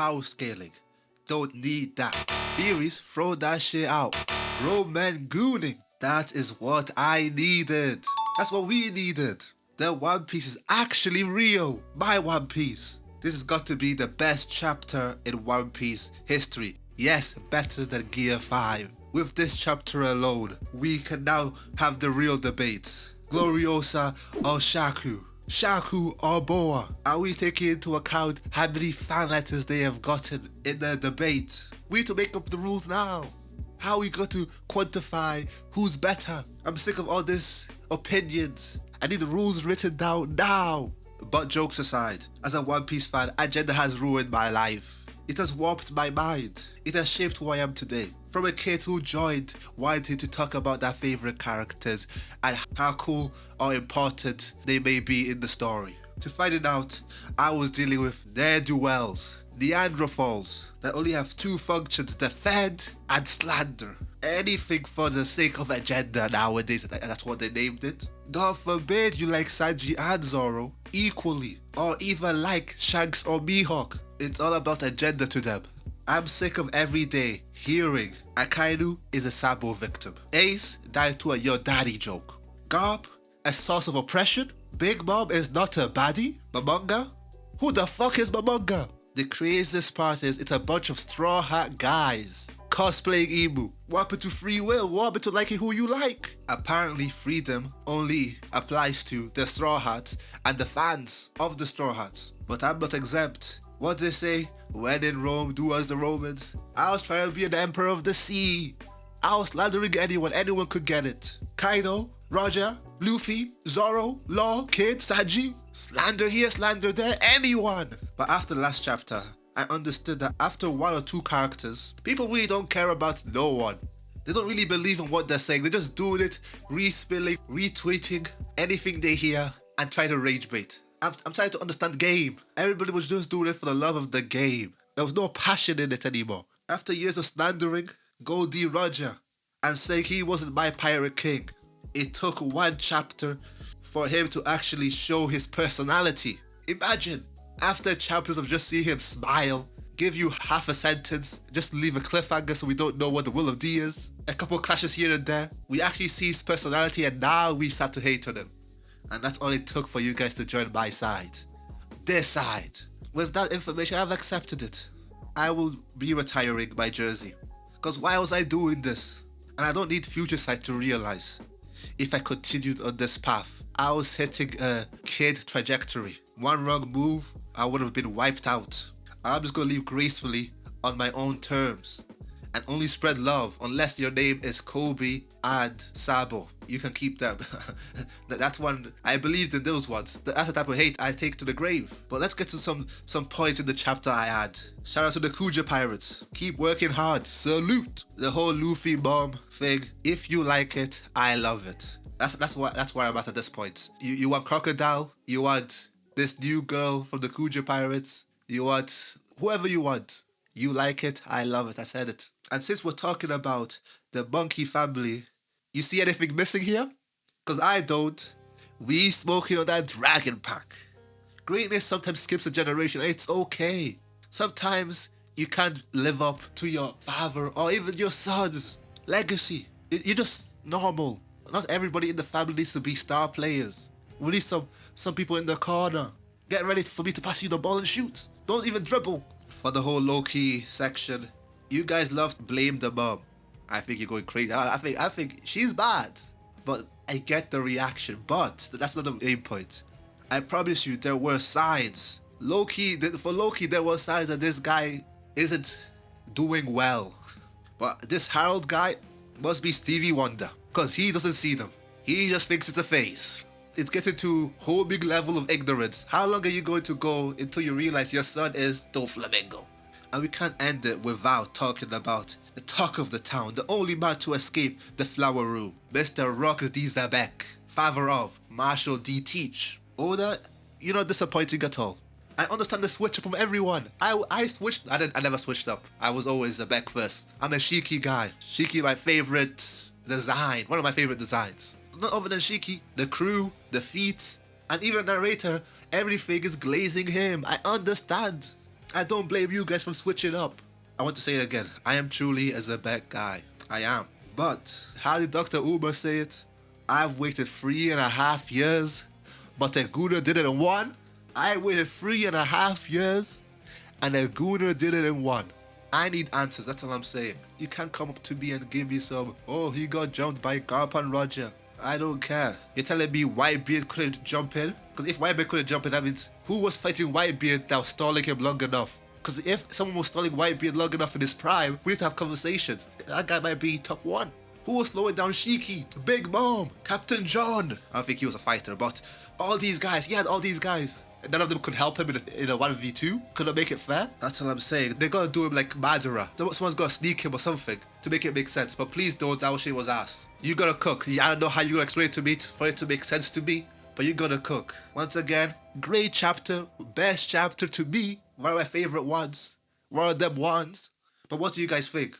power scaling. Don't need that. Theories, throw that shit out. Roman gooning. That is what I needed. That's what we needed. The One Piece is actually real. My One Piece. This has got to be the best chapter in One Piece history. Yes, better than Gear 5. With this chapter alone, we can now have the real debates. Gloriosa or Shaku? Shaku or Boa? Are we taking into account how many fan letters they have gotten in the debate? We need to make up the rules now. How are we going to quantify who's better? I'm sick of all this opinions. I need the rules written down now. But jokes aside, as a One Piece fan, agenda has ruined my life. It has warped my mind. It has shaped who I am today. From a kid who joined wanting to talk about their favourite characters and how cool or important they may be in the story, to finding out I was dealing with ne'er-do-wells, Neanderthals that only have two functions, defend and slander. Anything for the sake of agenda nowadays, that's what they named it. God forbid you like Sanji and Zoro equally, or even like Shanks or Mihawk. It's all about agenda to them. I'm sick of every day hearing Akainu is a Sabo victim. Ace died to a your daddy joke. Garp, a source of oppression. Big Mom is not a baddie. Momonga? Who the fuck is Momonga? The craziest part is it's a bunch of straw hat guys cosplaying emu. What happened to free will? What happened to liking who you like? Apparently freedom only applies to the straw hats and the fans of the straw hats. But I'm not exempt. What they say? When in Rome, do as the Romans. I was trying to be an emperor of the sea. I was slandering anyone could get it. Kaido, Roger, Luffy, Zoro, Law, Kid, Sanji. Slander here, slander there, anyone. But after the last chapter, I understood that after one or two characters, people really don't care about no one. They don't really believe in what they're saying. They're just doing it, re-spilling, retweeting anything they hear and trying to rage bait. I'm trying to understand the game. Everybody was just doing it for the love of the game. There was no passion in it anymore. After years of slandering Goldie Roger and saying he wasn't my pirate king, it took one chapter for him to actually show his personality. Imagine, after chapters of just seeing him smile, give you half a sentence, just leave a cliffhanger so we don't know what the will of D is, a couple clashes here and there, we actually see his personality and now we start to hate on him. And that's all it took for you guys to join my side. This side. With that information, I've accepted it. I will be retiring my jersey. Because why was I doing this? And I don't need Future Sight to realize. If I continued on this path, I was hitting a kid trajectory. One wrong move, I would have been wiped out. I'm just going to leave gracefully on my own terms. And only spread love unless your name is Kobe and Sabo. You can keep them. That's one, I believed in those ones. That's the type of hate I take to the grave. But let's get to some points in the chapter I had. Shout out to the Kuja Pirates. Keep working hard. Salute. The whole Luffy bomb thing. If you like it, I love it. That's where I'm at this point. You want Crocodile. You want this new girl from the Kuja Pirates. You want whoever you want. You like it, I love it. I said it. And since we're talking about the monkey family, you see anything missing here? Because I don't. We smoking on that dragon pack. Greatness sometimes skips a generation. It's okay. Sometimes you can't live up to your father or even your son's legacy. You're just normal. Not everybody in the family needs to be star players. We need some people in the corner. Get ready for me to pass you the ball and shoot. Don't even dribble. For the whole low-key section, you guys love to blame the mom. I think you're going crazy. I think she's bad. But I get the reaction. But that's not the main point. I promise you, there were signs. For Loki, there were signs that this guy isn't doing well. But this Harold guy must be Stevie Wonder. Because he doesn't see them. He just thinks it's a phase. It's getting to a whole big level of ignorance. How long are you going to go until you realize your son is Doflamingo? And we can't end it without talking about the talk of the town, the only man to escape the flower room, Mr. Rock D. Zabek, father of Marshall D. Teach. Oda, you're not disappointing at all. I understand the switch up from everyone. I switched. I never switched up. I was always Zabek first. I'm a Shiki guy. Shiki, my favorite design. One of my favorite designs. Not other than Shiki, the crew, the feet, and even the narrator, everything is glazing him. I understand. I don't blame you guys for switching up. I want to say it again. I am truly a Zebek guy. I am. But how did Dr. Uber say it? I've waited 3.5 years, but a Gooner did it in 1. I waited 3.5 years, and a Gooner did it in 1. I need answers, that's all I'm saying. You can't come up to me and give me some, oh, he got jumped by Garp and Roger. I don't care. You're telling me Whitebeard couldn't jump in? Because if Whitebeard couldn't jump in, that means who was fighting Whitebeard that was stalling him long enough? Because if someone was stalling Whitebeard long enough in his prime, we need to have conversations. That guy might be top 1. Who was slowing down Shiki? Big Mom? Captain John? I don't think he was a fighter, but all these guys, he had all these guys. None of them could help him in a 1v2. Couldn't make it fair. That's all I'm saying. They gotta do him like Madara. Someone's gotta sneak him or something to make it make sense. But please don't. That shit was ass. You gotta cook. I don't know how you gonna explain it to me for it to make sense to me. But you gotta cook. Once again, great chapter. Best chapter to me. One of my favorite ones. One of them ones. But what do you guys think?